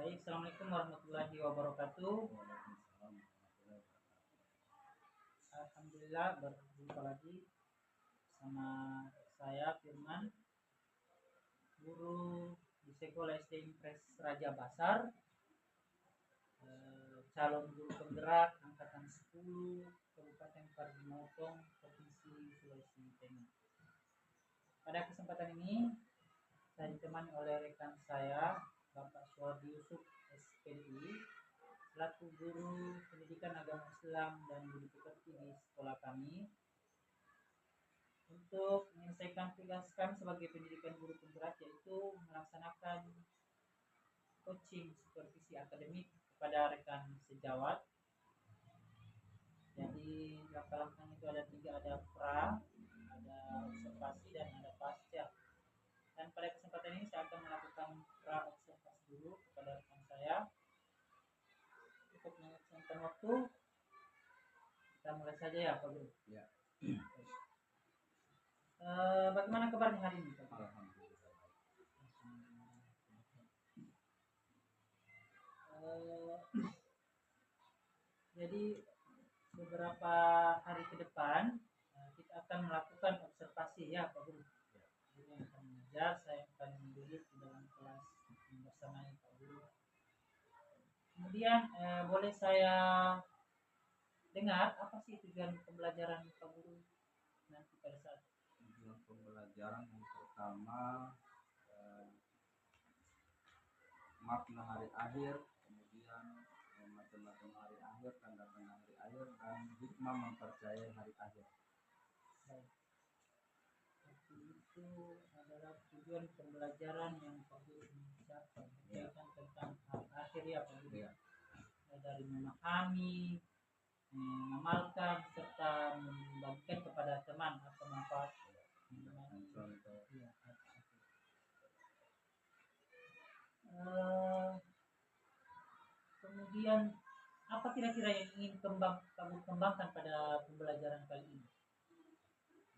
Baik, Assalamualaikum warahmatullahi wabarakatuh. Waalaikumsalam warahmatullahi wabarakatuh. Alhamdulillah berjumpa lagi sama saya Firman, guru di Sekolah SD Impres Raja Basar, calon guru penggerak angkatan 10 Kabupaten Parigi Motong, Provinsi Sulawesi Tengah. Pada kesempatan ini saya ditemani oleh rekan saya Bapak Suwardi Yusuf SPDI selaku guru pendidikan agama Islam dan budi pekerti di sekolah kami untuk menyelesaikan tugas kami sebagai pendidikan guru penggerak, yaitu melaksanakan coaching supervisi akademik kepada rekan sejawat. Jadi langkah-langkahnya itu ada 3, ada pra, ada observasi, dan ada pasca. Dan pada kesempatan ini saya akan melakukan pra observasi dulu kepada rekan saya. Untuk menghabiskan waktu, kita mulai saja ya Pak Guru. Ya, Bagaimana kabarnya hari ini Pak Guru? alhamdulillah. Jadi beberapa hari ke depan kita akan melakukan observasi ya Pak Guru. Ya. Guru yang akan mengajar, saya akan mendidik di dalam kelas bersama Pak Guru. Kemudian boleh saya dengar apa sih tujuan pembelajaran Pak Guru nanti pada saat Tujuan pembelajaran yang pertama makna hari akhir, kemudian macam-macam hari akhir, tanda-tanda hari akhir, dan hikmah mempercayai hari akhir. baik. Itu adalah tujuan pembelajaran yang Pak Guru capai berkaitan tentang hari akhir ya Pak Guru. Ya. Dari memahami, mengamalkan serta membagikan kepada teman atau manfaat Contoh. ya. Kemudian apa kira-kira yang ingin kamu kembangkan pada pembelajaran kali ini?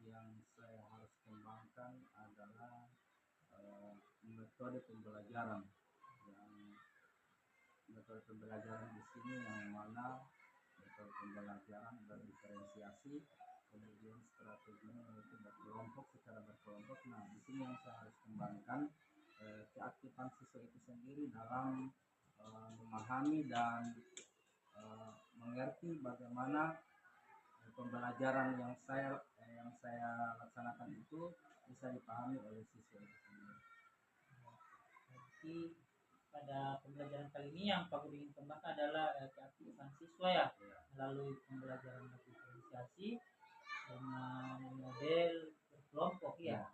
Yang saya harus kembangkan adalah metode pembelajaran. Yang metode pembelajaran di sini yang mana metode pembelajaran berdiferensiasi, kemudian strateginya yaitu secara berkelompok. Nah, di sini yang saya harus kembangkan keaktifan siswa itu sendiri dalam memahami dan mengerti bagaimana pembelajaran yang saya laksanakan itu bisa dipahami oleh siswa itu sendiri. Jadi pada pembelajaran kali ini yang Pak Guru ingin kembangkan adalah keaktifan siswa ya, melalui pembelajaran diferensiasi dengan model berkelompok ya.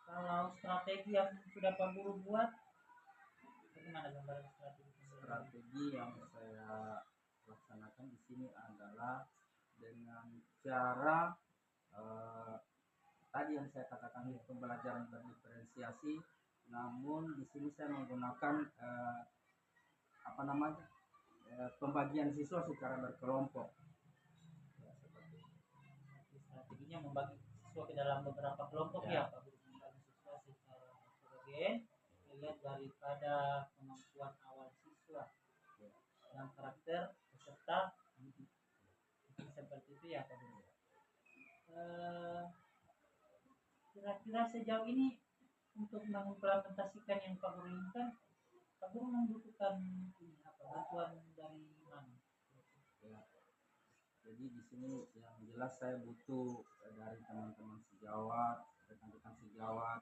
Kalau strategi yang sudah Pak Guru buat, bagaimana gambaran strategi? Strategi yang saya laksanakan di sini adalah dengan cara tadi yang saya katakan pembelajaran berdiferensiasi, namun di sini saya menggunakan pembagian siswa secara berkelompok. Ya, seperti itu. Strateginya membagi siswa ke dalam beberapa kelompok ya Pak Guru, membagi siswa secara heterogen, dilihat daripada kemampuan awal siswa dan karakter peserta didik. Seperti itu ya Pak Guru. Kira-kira sejauh ini untuk mengimplementasikan yang Pak Guru inginkan, Pak Guru membutuhkan bantuan dari mana? Ya. Jadi di sini yang jelas saya butuh dari teman-teman sejawat, rekan-rekan sejawat,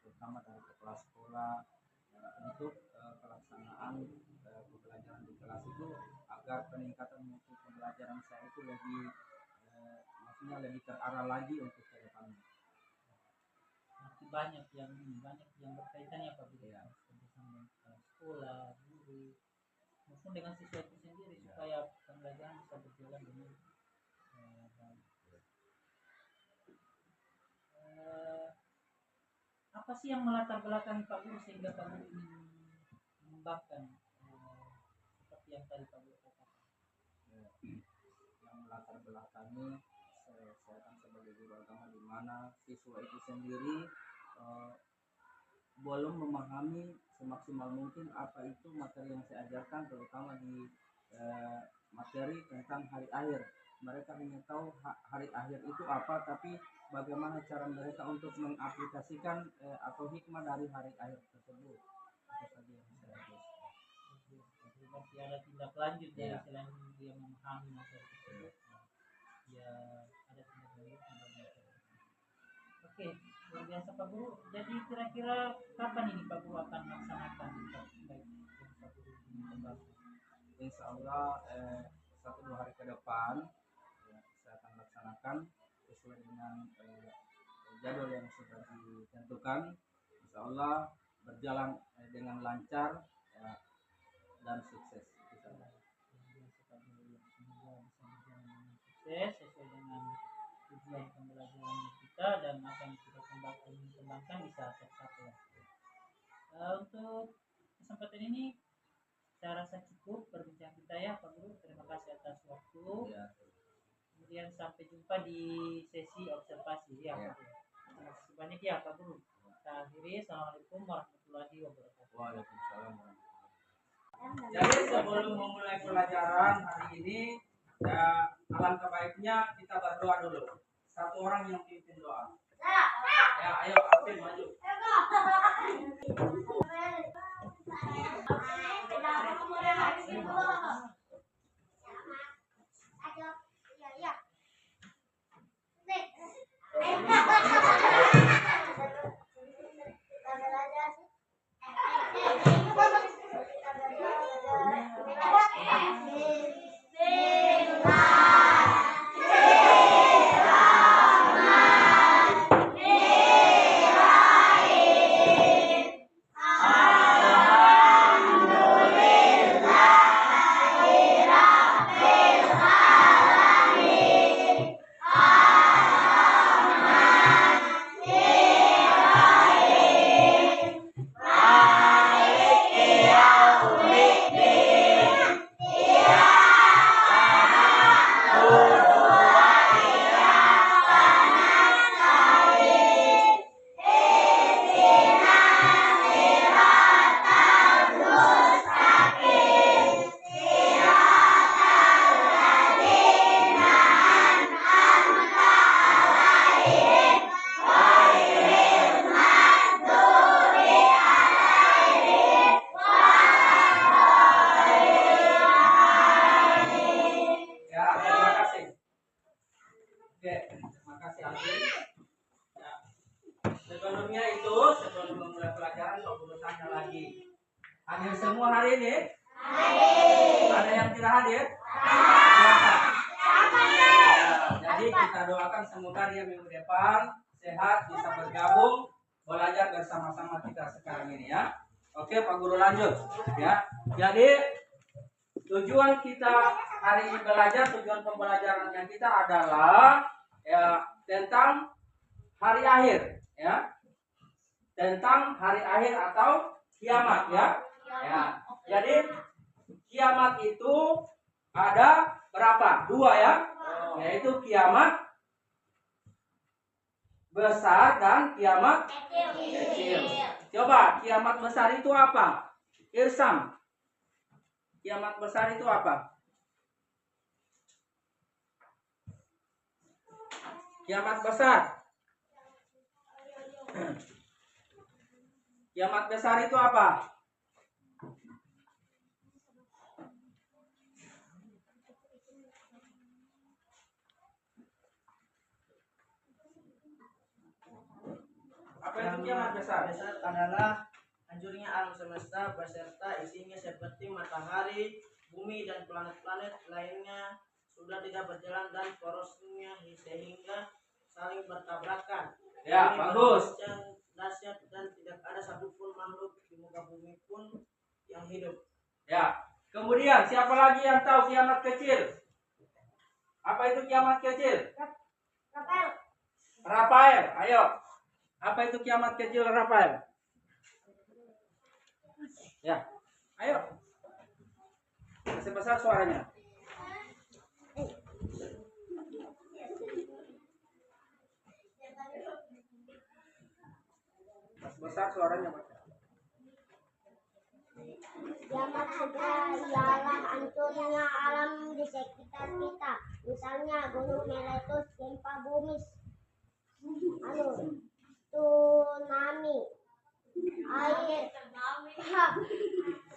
terutama dari kepala sekolah untuk pelaksanaan pembelajaran di kelas itu agar peningkatan mutu pembelajaran saya itu lebih terarah lagi untuk ke depannya. Masih banyak yang berkaitan ya Pak Guru, Ya. bersama dengan sekolah, guru, maupun dengan siswa itu sendiri supaya pembelajaran bisa berjalan dengan baik. Apa sih yang melatar belakangi Pak Guru sehingga Pak Guru ingin mengembangkan seperti yang tadi Pak Guru katakan? Yang melatar belakangi saya kan sebagai guru agama di mana siswa itu sendiri belum memahami semaksimal mungkin apa itu materi yang saya ajarkan, terutama di materi tentang hari akhir. Mereka hanya tahu hari akhir itu apa, tapi bagaimana cara mereka untuk mengaplikasikan atau hikmah dari hari akhir tersebut. Itu saja yang saya ajarkan. Berarti ada tindak lanjut ya, Ya. selain dia memahami materi tersebut, ya ada tindak lanjut. Oke, luar biasa Pak Guru. Jadi kira-kira kapan ini Pak Guru akan melaksanakan baik yang Pak Guru ingin kembangkan? Insya Allah 1-2 hari ke depan ya, saya akan laksanakan sesuai dengan jadwal yang sudah ditentukan. Insya Allah berjalan dengan lancar ya, dan sukses. Itu saja. Semoga bisa berjalan dengan sukses sesuai dengan tujuan pembelajaran kita dan apa yang kita kembangkan bisa tercapai. Untuk kesempatan ini saya rasa cukup perbincangan kita ya Pak Guru. Terima kasih atas waktu. Ya. Kemudian sampai jumpa di sesi observasi ya Pak Guru. Terima kasih banyak ya Pak Guru. Kita akhiri. Assalamualaikum warahmatullahi wabarakatuh. Waalaikumsalam warahmatullahi wabarakatuh. Jadi sebelum memulai pelajaran hari ini, ya, alangkah baiknya kita berdoa dulu. Satu orang yang pimpin doa. Ya, ayo Alvin maju. Sebelum memulai pelajaran, saya perlu tanya lagi. Hadir semua hari ini? Hadir. Ada yang tidak hadir? Silakan. Jadi kita doakan semoga dia minggu depan sehat, bisa bergabung, belajar bersama-sama kita sekarang ini ya. Oke Pak Guru lanjut ya. Jadi tujuan kita hari ini belajar, tujuan pembelajarannya kita adalah ya tentang hari akhir ya. Tentang hari akhir atau kiamat ya. Ya. Jadi kiamat itu ada berapa? 2 ya. Yaitu kiamat besar dan kiamat kecil. Coba kiamat besar itu apa? Irsam. Kiamat besar itu apa? Kiamat besar. Kiamat besar itu apa? Apa itu kiamat besar? Besar adalah hancurnya alam semesta beserta isinya seperti matahari, bumi dan planet-planet lainnya sudah tidak berjalan dan porosnya sehingga saling bertabrakan. Ya, Ini bagus. dahsyat dan tidak ada satupun makhluk di muka bumi pun yang hidup. Ya. Kemudian siapa lagi yang tahu kiamat kecil? Apa itu kiamat kecil? Rafael, ayo. Apa itu kiamat kecil Rafael? Ya, ayo. Masih besar suaranya. Masih besar suaranya Pak. Kiamat segera ialah hancurnya alam di sekitar kita. Misalnya gunung meletus, gempa bumi, tsunami, air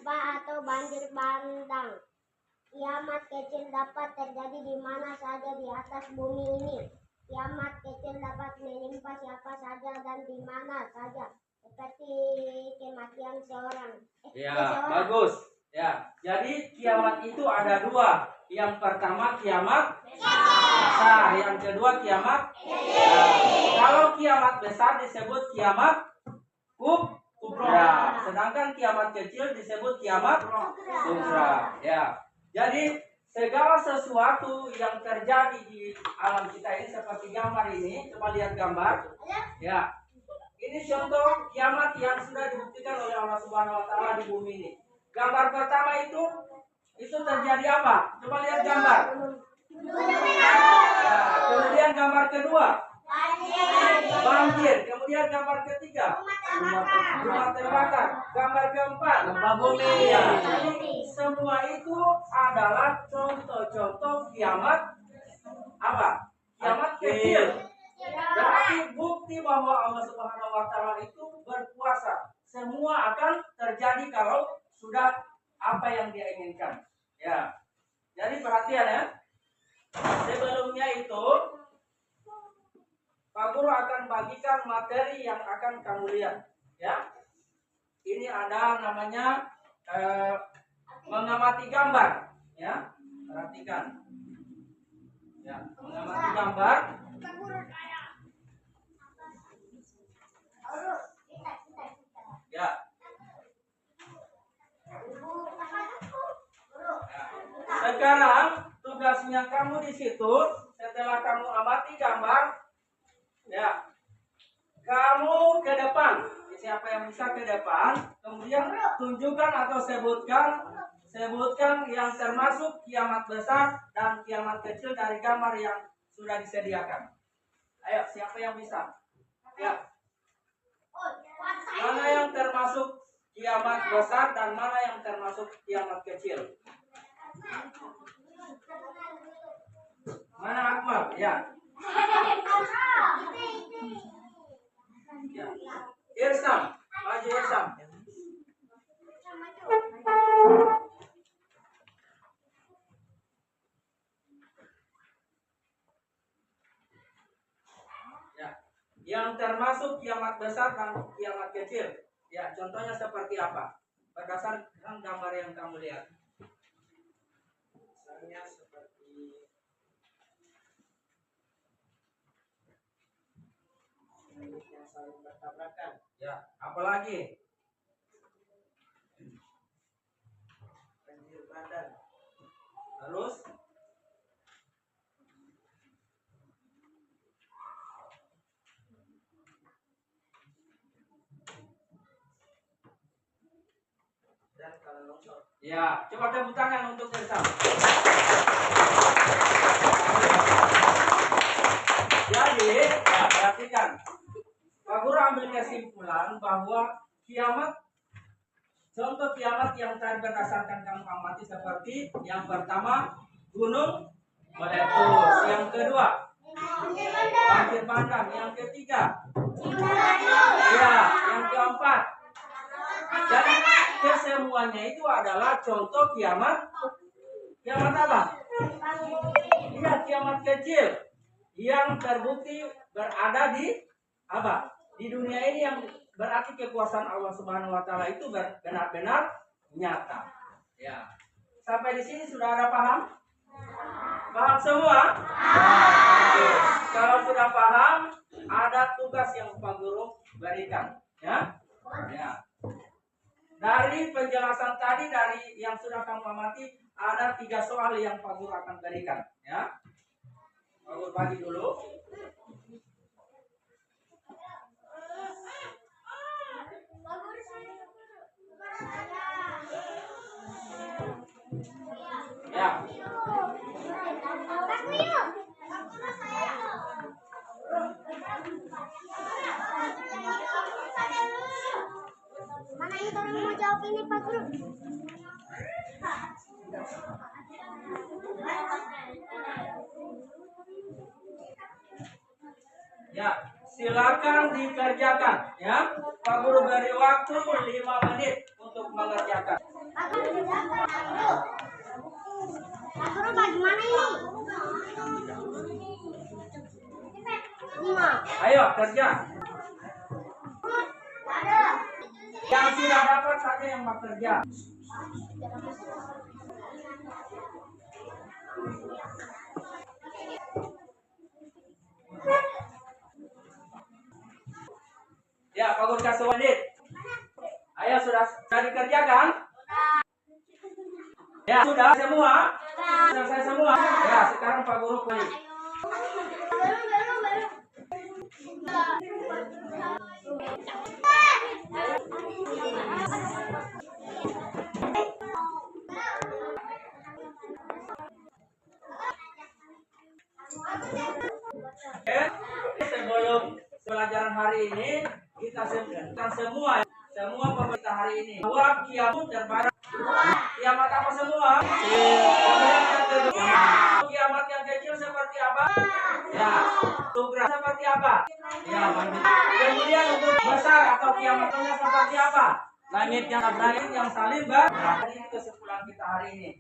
bah atau banjir bandang. Kiamat kecil dapat terjadi di mana saja di atas bumi ini. Kiamat kecil dapat menimpa siapa saja dan di mana saja, seperti kematian seorang. Bagus. Ya, jadi kiamat itu ada dua. Yang pertama kiamat besar, yang kedua kiamat kecil. Kalau kiamat besar disebut kiamat kubra, sedangkan kiamat kecil disebut kiamat sugra. Ya, jadi segala sesuatu yang terjadi di alam kita ini seperti gambar ini, coba lihat gambar. Ya, ini contoh kiamat yang sudah dibuktikan oleh Allah Subhanahu Wa Taala di bumi ini. Gambar pertama itu terjadi apa? Coba lihat gambar. Ya, kemudian gambar kedua banjir. Kemudian gambar ketiga rumah terbakar. Gambar keempat gempa bumi. Ya, jadi semua itu adalah contoh-contoh kiamat apa? Kiamat kecil. Berarti bukti bahwa Allah Subhanahu Wa Taala itu berkuasa. Semua akan terjadi kalau sudah apa yang Dia inginkan. Ya. Jadi perhatian ya. Sebelumnya itu Pak Guru akan bagikan materi yang akan kamu lihat. Ya. Ini ada namanya mengamati gambar. Ya. Perhatikan. Ya, mengamati gambar. Ya. Sekarang tugasnya kamu di situ, setelah kamu amati gambar, ya, kamu ke depan. Siapa yang bisa ke depan, kemudian tunjukkan atau sebutkan yang termasuk kiamat besar dan kiamat kecil dari gambar yang sudah disediakan. Ayo, siapa yang bisa? Ya. Mana yang termasuk kiamat besar dan mana yang termasuk kiamat kecil? Mana Akmal? Ya. Ya. Irsam, maju Irsam. Ya. Yang termasuk kiamat besar dan kiamat kecil. Ya, contohnya seperti apa? Berdasarkan gambar yang kamu lihat. Misalnya seperti yang saling bertabrakan. Ya, apalagi? Banjir bandang. Terus? Dan kalau longsor. Ya, coba tepuk tangan untuk Irsam. Jadi, ya, perhatikan. Pak Guru ambil kesimpulan bahwa contoh kiamat yang tadi berdasarkan kamu amati seperti yang pertama gunung meletus, yang kedua banjir bandang, yang ketiga ya, yang keempat. Jadi kesemuanya itu adalah contoh kiamat apa? Iya, kiamat kecil yang terbukti berada di apa? Di dunia ini, yang berarti kekuasaan Allah Subhanahu Wa Taala itu benar-benar nyata. Ya, sampai di sini sudah ada paham? Paham semua? Oke. Kalau sudah paham, ada tugas yang Pak Guru berikan. Ya, ya. Dari penjelasan tadi, dari yang sudah kamu amati, ada 3 soal yang Pak Guru akan berikan. Ya, Pak Guru bagi dulu. Ya. Mana itu orang mau jawab ini Pak Guru? Ya, silakan dikerjakan ya. Pak Guru beri waktu 5 menit untuk mengerjakan. Pak Guru bagaimana ini? 5. Ayo kerja. Yang sudah dapat saja yang bekerja. Ya, Pak Guru kasih menit. Ayo sudah dikerjakan? Ya, sudah semua? Sudah selesai semua? Ya, sekarang Pak Guru pilih. Oke, sebelum pelajaran hari ini kita sebutkan semua pemerintah hari ini bahwa kiamat terbatas. Kiamat apa semua? Kiamat yang kecil seperti apa? Ya, tugas seperti apa? Ya, kemudian untuk besar atau kiamatnya seperti apa? Langit yang berakhir yang saling berakhir. Ini kesimpulan kita hari ini.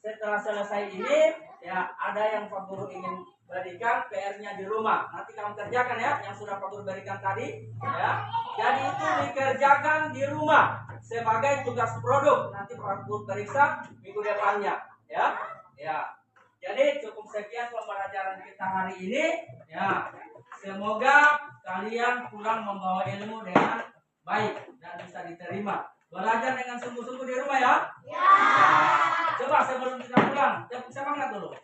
Setelah selesai ini, ya ada yang Pak Guru ingin berikan PR-nya di rumah. Nanti kamu kerjakan ya, yang sudah Pak Guru berikan tadi. Ya, jadi itu dikerjakan di rumah sebagai tugas produk. Nanti Pak Guru periksa minggu depannya. Ya, ya. Jadi cukup sekian pembelajaran kita hari ini. Ya, semoga kalian pulang membawa ilmu dengan baik dan bisa diterima. Belajar dengan sungguh-sungguh di rumah ya. Ya. Coba sebelum kita pulang, semangat dulu.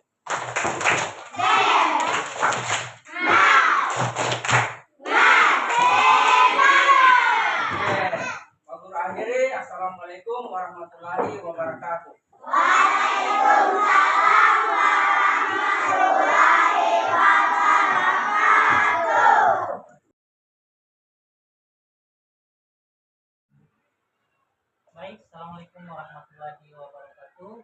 Pak Guru akhiri. Assalamualaikum warahmatullahi wabarakatuh. Waalaikumsalam warahmatullahi wabarakatuh. Baik, assalamualaikum warahmatullahi wabarakatuh.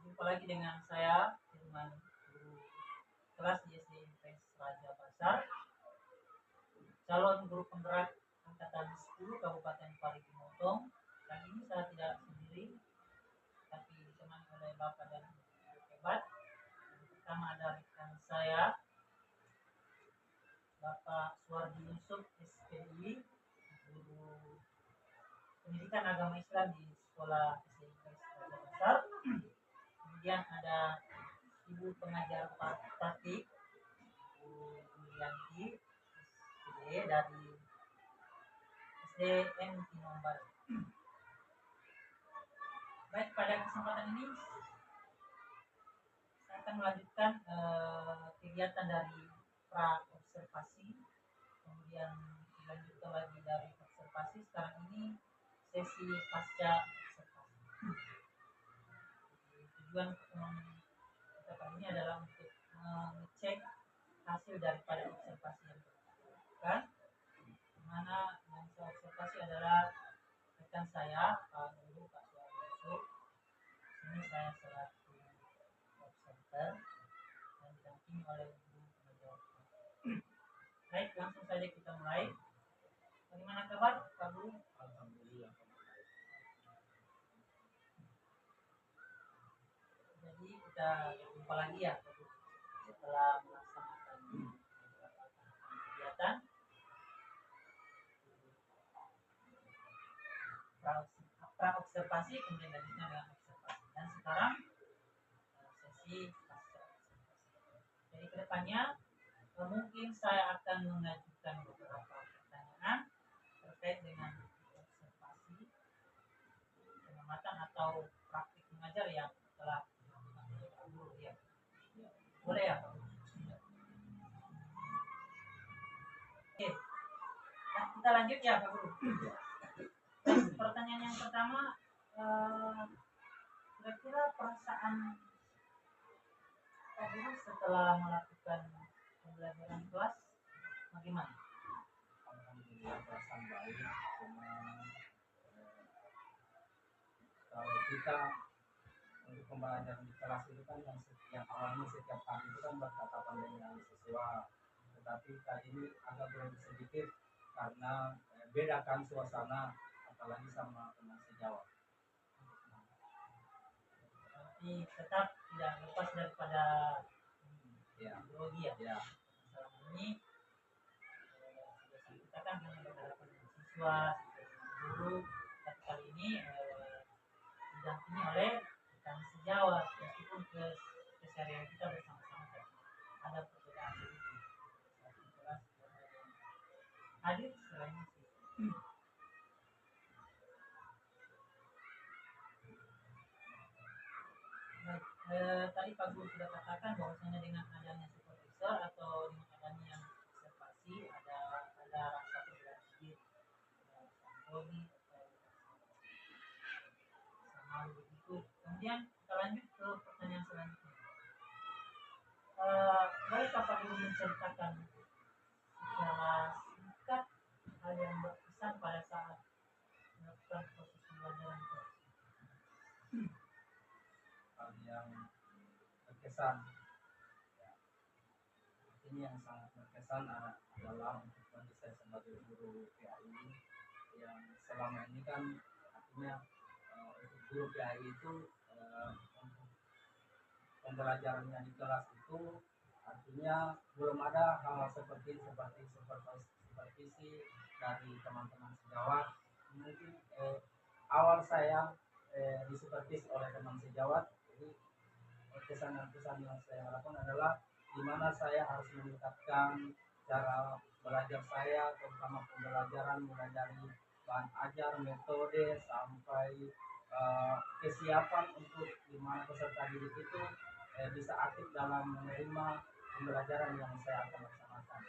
Jumpa lagi dengan saya, Firman, guru kelas di SD IPS Raja Basar, calon guru penggerak angkatan 10 Kabupaten Parigi Motong. Dan ini saya tidak sendiri, tapi ditemani oleh Bapak dan Ibu hebat. Yang pertama ada rekan saya, Bapak Suwardi Yusuf SPI, guru pendidikan agama Islam di sekolah SMP Raja Basar. Kemudian ada ibu pengajar praktik, Bu Yulianti SPD dari SDN Tinombar. Baik, pada kesempatan ini saya akan melanjutkan kegiatan dari pra observasi, kemudian dilanjutkan lagi dari observasi. Sekarang ini sesi pasca observasi. Tujuan pertemuan kita kali ini adalah untuk mengecek hasil daripada observasi yang dilakukan, di mana yang saya observasi adalah rekan saya, Pak Guru, Pak Suwardi Yusuf. Ini saya selaku observer dan didampingi oleh guru pengajar. Baik, langsung saja kita mulai. Bagaimana kabar Pak Guru? Alhamdulillah. Jadi kita jumpa lagi ya Pak Guru, setelah melaksanakan beberapa kegiatan pra observasi, kemudian lanjutnya dengan observasi, dan sekarang sesi pasca observasi. Jadi kedepannya mungkin saya akan mengajukan beberapa pertanyaan terkait dengan observasi, pengamatan atau praktik mengajar yang telah dilakukan oleh Pak Guru ya. Boleh ya Pak Guru? Oke, nah, kita lanjut ya Pak Guru. Pertanyaan yang pertama, kira-kira perasaan Pak Guru setelah melakukan pembelajaran kelas kita untuk pembelajaran di kelas itu kan yang awalnya setiap hari itu kan bertatapan dengan siswa, tetapi kali ini agak berbeda sedikit karena beda kan suasana, apalagi sama teman sejawat. Berarti tetap tidak lepas daripada Ya, ideologi ya. ya, Selama ini kita kan hanya berhadapan dengan siswa, guru, tapi kali ini didampingi oleh rekan sejawat, meskipun keseharian kita bersama-sama kan ada perbedaan sedikit. Satu kelas hadir selain itu. Baik, tadi Pak Guru sudah katakan bahwasanya dengan adanya supervisor atau dengan adanya yang observasi ada rasa percaya diri, ada rasa hobi, sama begitu. Kemudian kita lanjut ke pertanyaan selanjutnya. Bolehkah Pak Guru menceritakan secara singkat hal yang berkesan pada saat melakukan proses pembelajaran itu? hal yang berkesan. Ya, ini yang sangat berkesan adalah untuk bagi saya sebagai guru PAI yang selama ini kan artinya untuk guru PAI itu untuk pembelajarannya di kelas itu artinya belum ada hal seperti supervisi dari teman-teman sejawat. Mungkin awal saya disupervisi oleh teman sejawat, jadi kesan-kesan yang saya harapkan adalah di mana saya harus meningkatkan cara belajar saya, terutama pembelajaran mulai dari bahan ajar, metode sampai kesiapan untuk di mana peserta didik itu bisa aktif dalam menerima pembelajaran yang saya akan laksanakan.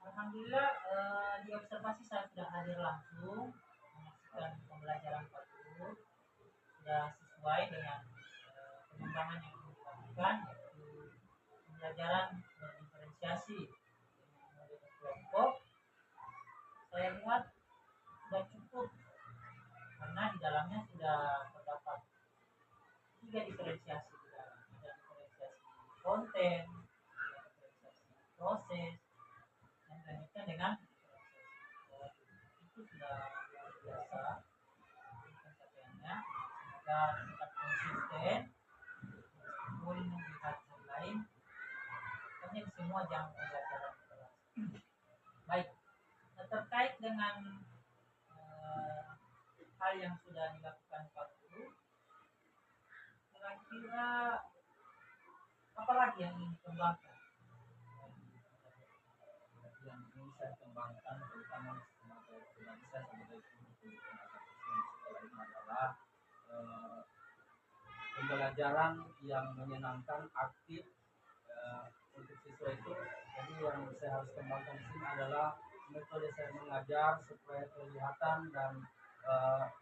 Alhamdulillah di observasi saya sudah hadir langsung menyaksikan pembelajaran Pak Guru, sudah sesuai dengan pengembangan yang dilakukan, yaitu pembelajaran berdiferensiasi dengan model kelompok. Saya lihat sudah cukup karena di dalamnya sudah terdapat 3 diferensiasi di dalam. Ada diferensiasi konten, ada diferensiasi proses, dan dilanjutkan dengan diferensiasi itu sudah luar biasa pencapaiannya. Semoga tetap konsisten meskipun melihat hal lain, hanya di semua jam pembelajaran kelas. Baik, terkait dengan hal yang sudah dilakukan Pak Guru, kira-kira apa lagi yang ingin dikembangkan? Yang ingin saya kembangkan terutama sebagai pribadi saya sebagai guru pendidikan agama Islam sekolah ini adalah pembelajaran yang menyenangkan, aktif untuk siswa itu. Jadi yang saya harus kembangkan di sini adalah metode saya mengajar supaya kelihatan dan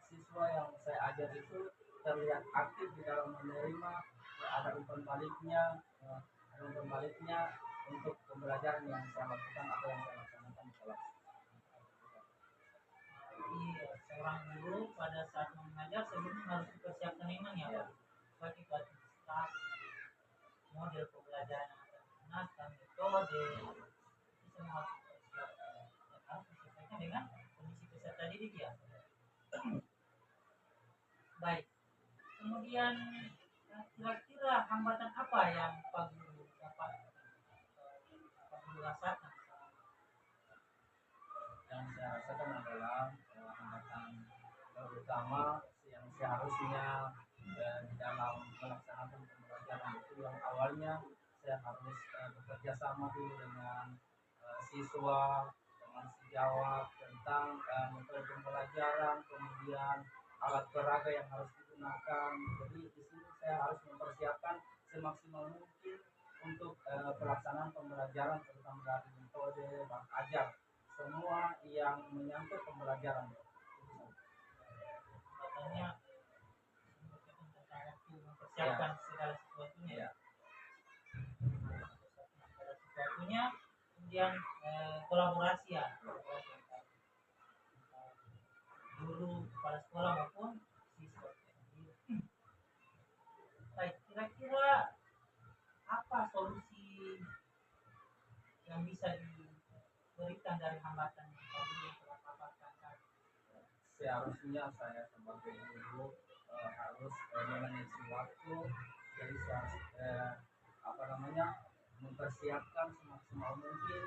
siswa yang saya ajar itu terlihat aktif di dalam menerima, ada umpan baliknya untuk pembelajaran yang saya lakukan atau yang saya laksanakan di kelas. Jadi seorang guru pada saat mengajar sebelumnya harus dipersiapkan memang ya, Pak, bagi kualitas model pembelajaran yang akan digunakan, metode, itu semua harus dipersiapkan dan harus disesuaikan dengan kondisi peserta didik ya. Baik, kemudian kira-kira hambatan apa yang Pak Guru dapat Pak Guru rasakan? Yang saya rasakan adalah hambatan terutama yang seharusnya di dalam melaksanakan pembelajaran itu yang awalnya saya harus bekerja sama dulu dengan siswa, teman sejawat tentang metode pembelajaran, kemudian alat peraga yang harus digunakan. Jadi di sini saya harus mempersiapkan semaksimal mungkin untuk pelaksanaan pembelajaran terutama dari metode, bahan ajar, semua yang menyangkut pembelajaran. Katanya tentang waktu mempersiapkan segala sesuatunya. Ya. Segala sesuatunya, kemudian kolaborasi ya, kolaborasi antara guru kepala sekolah maupun siswa. Baik, kira-kira apa solusi yang bisa diberikan dari hambatan yang tadi yang telah paparkan tadi? Seharusnya saya sebagai guru harus memanage waktu, jadi saya harus mempersiapkan semaksimal mungkin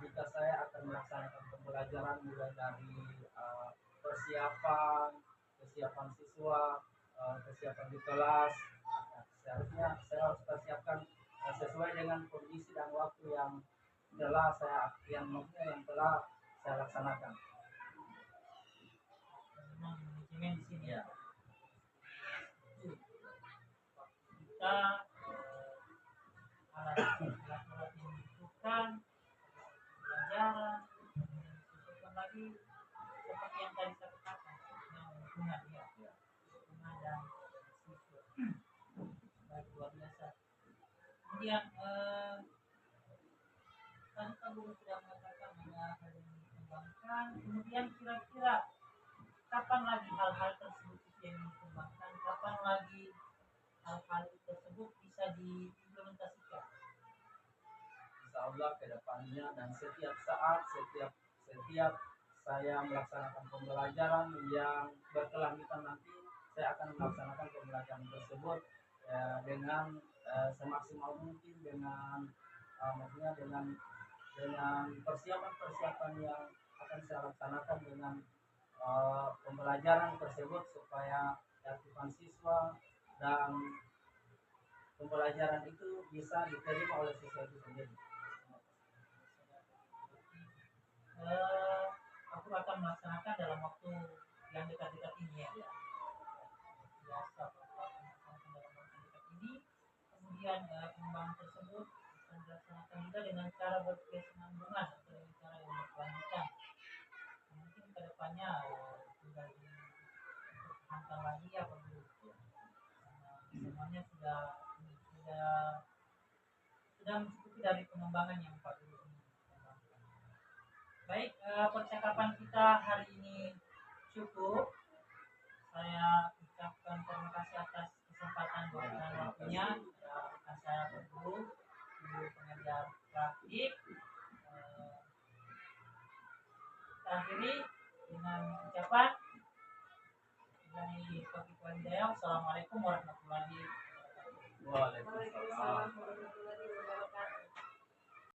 jika saya akan melaksanakan pembelajaran mulai dari persiapan siswa, persiapan di kelas. Nah, seharusnya saya harus persiapkan sesuai dengan kondisi dan waktu yang telah saya laksanakan. Memang manajemen di sini Ya. kita alat-alat yang dibutuhkan, pelajaran, kemudian disusulkan lagi seperti yang tadi saya katakan, yang hubungan ya, hubungan dan siswa. Baik, luar biasa. Kemudian tadi Pak Guru sudah mengatakan bahwa hal yang dikembangkan. Kemudian kira-kira kapan lagi hal-hal tersebut yang dikembangkan? Kapan lagi hal-hal tersebut bisa diimplementasikan? Insya Allah ke depannya dan setiap saat, setiap saya melaksanakan pembelajaran yang berkelanjutan nanti, saya akan melaksanakan pembelajaran tersebut dengan semaksimal mungkin dengan maksudnya dengan persiapan yang akan saya laksanakan dengan pembelajaran tersebut supaya cakupan siswa dan pembelajaran itu bisa diterima oleh siswa itu sendiri. Aku akan melaksanakan dalam waktu yang dekat-dekat ini ya. Biasa aku akan melaksanakan dalam waktu dekat ini. Kemudian pengembangan tersebut akan dilaksanakan juga dengan cara berkesinambungan atau dengan cara yang berkelanjutan. Mungkin kedepannya sudah dipertahankan lagi ya Pak Guru. Semuanya sudah mencukupi dari pengembangan yang Pak Guru kembangkan. Baik, percakapan kita hari ini cukup. Saya ucapkan terima kasih atas kesempatan dan waktunya rekan saya Pak Guru pengajar praktik. Kita akhiri dengan ucapan dari Pak Hidayah. Assalamualaikum warahmatullahi wabarakatuh. Waalaikumsalam.